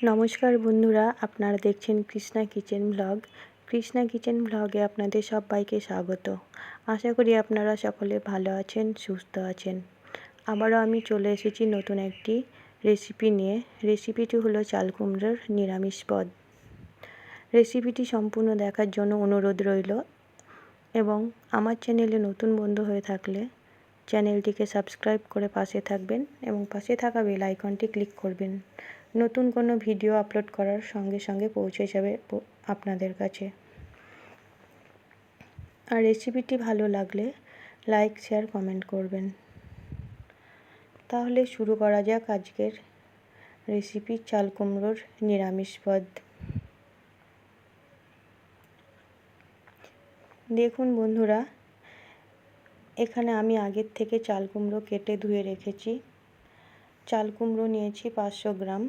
নমস্কার বন্ধুরা, আপনারা দেখছেন Krishna kitchen blog. Krishna kitchen ব্লগে আপনাদের সবাইকে স্বাগত। আশা করি আপনারা সকলে ভালো আছেন, সুস্থ আছেন। আবারও আমি চলে এসেছি নতুন একটি রেসিপি নিয়ে। রেসিপিটি হলো চাল কুমড়োর নিরামিষ পদ। রেসিপিটি সম্পূর্ণ দেখার জন্য অনুরোধ রইল এবং আমার চ্যানেলে নতুন বন্ধু হয়ে থাকলে চ্যানেলটিকে সাবস্ক্রাইব করে পাশে থাকবেন এবং পাশে থাকা বেল আইকনটি ক্লিক করবেন। নতুন কোনো ভিডিও আপলোড করার সঙ্গে সঙ্গে পৌঁছে যাবে আপনাদের কাছে। আর রেসিপিটি ভালো লাগলে লাইক, শেয়ার, কমেন্ট করবেন। তাহলে শুরু করা যাক আজকের রেসিপি চাল কুমড়োর নিরামিষ পদ। দেখুন বন্ধুরা, এখানে আমি আগের থেকে চাল কুমড়ো কেটে ধুয়ে রেখেছি। চাল কুমড়ো নিয়েছি 500 গ্রাম।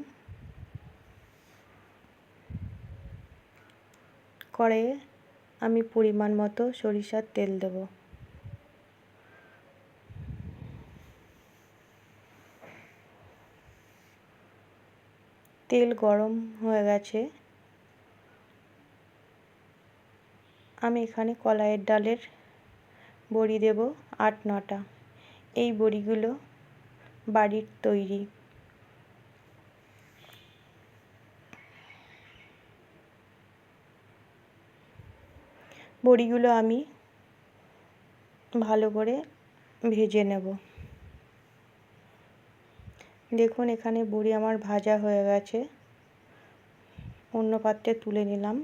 কড়াইয়ে আমি পরিমাণ মতো সরিষার তেল দেব। তেল গরম হয়ে গেছে। আমি এখানে কলাইয়ের ডালের বড়ি দেব 8-9টা। এই বড়িগুলো বাড়ির তৈরি। বড়িগুলো আমি ভালো করে ভেজে নেব। দেখুন এখানে বড়ি আমার ভাজা হয়ে গেছে। অন্য পাত্রে তুলে নিলাম।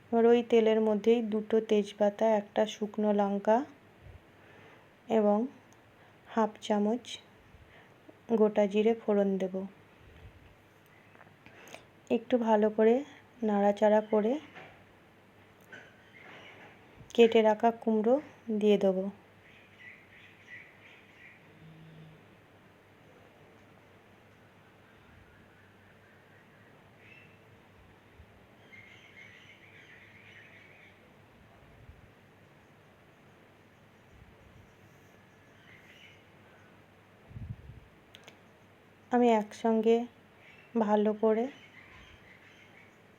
এবার ওই তেলের মধ্যেই 2টো তেজপাতা, 1টা শুকনো লঙ্কা এবং 1/2 চামচ গোটা জিরে ফোড়ন দেব। একটু ভালো করে নাড়াচাড়া করে কেটে রাখা কুমড়ো দিয়ে দেব। আমি একসঙ্গে ভালো করে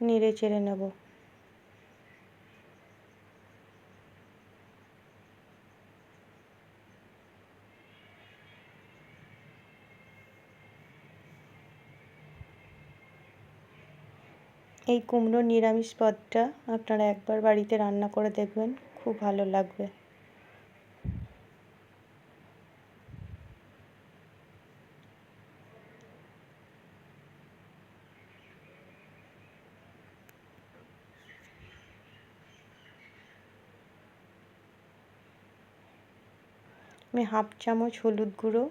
নেড়ে চেড়ে নেব। এই কুমড়োর নিরামিষ পদটা আপনারা একবার বাড়িতে রান্না করে দেখবেন, খুব ভালো লাগবে। আমি 1/2 চামচ হলুদ গুঁড়ো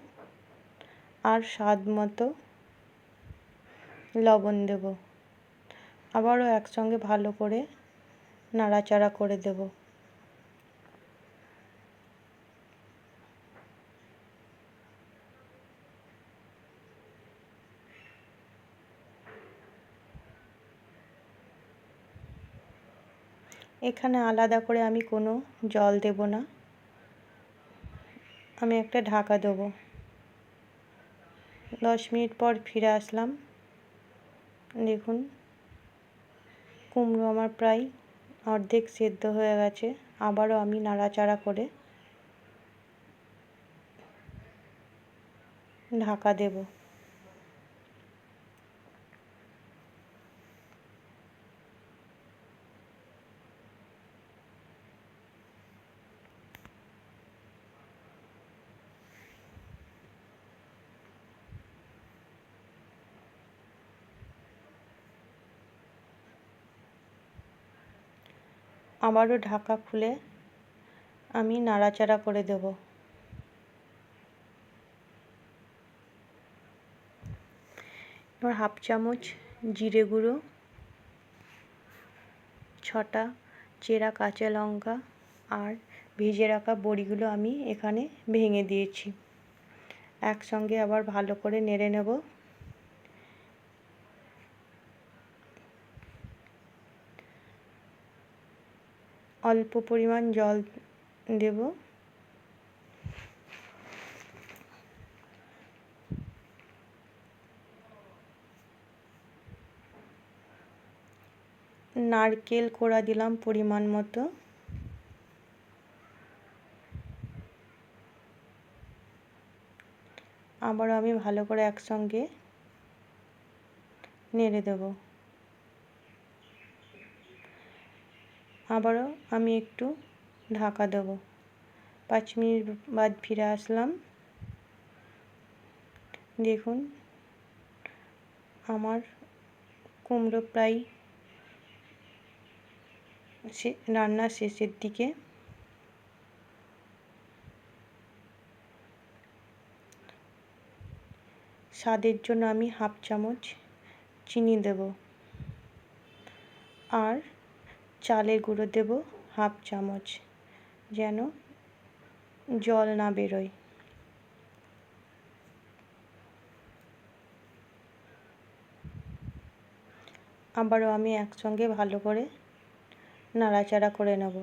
আর স্বাদ মতো লবণ দেব। আবারও একসঙ্গে ভালো করে নাড়াচাড়া করে দেব। এখানে আলাদা করে আমি কোনো জল দেব না। আমি একটা ঢাকা দেব। 10 মিনিট পর ফিরে আসলাম। দেখুন কুমড়ো আমার প্রায় অর্ধেক সেদ্ধ হয়ে গেছে। আবারও আমি নাড়াচাড়া করে ঢাকা দেব। আবারও ঢাকা খুলে আমি নাড়াচাড়া করে দেব। এবার 1/2 চামচ জিরে গুঁড়ো, 6টা চেরা কাঁচা লঙ্কা আর ভেজে রাখা বড়িগুলো আমি এখানে ভেঙে দিয়েছি। একসঙ্গে আবার ভালো করে নেড়ে নেব। অল্প পরিমাণ জল দেব। নারকেল কোড়া দিলাম পরিমাণ মতো। আবারও আমি ভালো করে একসঙ্গে নেড়ে দেব। আবারও আমি একটু ঢাকা দেব। 5 মিনিট বাদ ফিরে আসলাম। দেখুন আমার কুমড়ো প্রায় রান্নার শেষের দিকে। স্বাদের জন্য আমি হাফ চামচ চিনি দেব আর চালের গুঁড়ো দেব হাফ চামচ, যেন জল না বেরোয়। আবারও আমি একসঙ্গে ভালো করে নাড়াচাড়া করে নেব।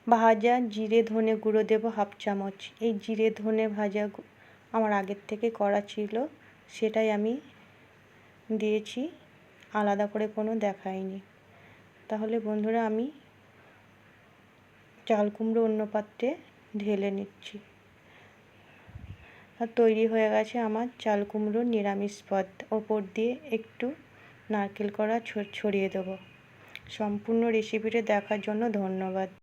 ভাজা জিরে ধনে গুঁড়ো দেব হাফ চামচ। এই জিরে ধনে ভাজা আমার আগের থেকে করা ছিল, সেটাই আমি দিয়েছি, আলাদা করে কোনো দেখাইনি। তাহলে বন্ধুরা আমি চাল কুমড়ো অন্য পাত্রে ঢেলে নিচ্ছি। আর তৈরি হয়ে গেছে আমার চাল কুমড়োর নিরামিষ পদ। ওপর দিয়ে একটু নারকেল কোড়া ছড়িয়ে দেবো। সম্পূর্ণ রেসিপিটা দেখার জন্য ধন্যবাদ।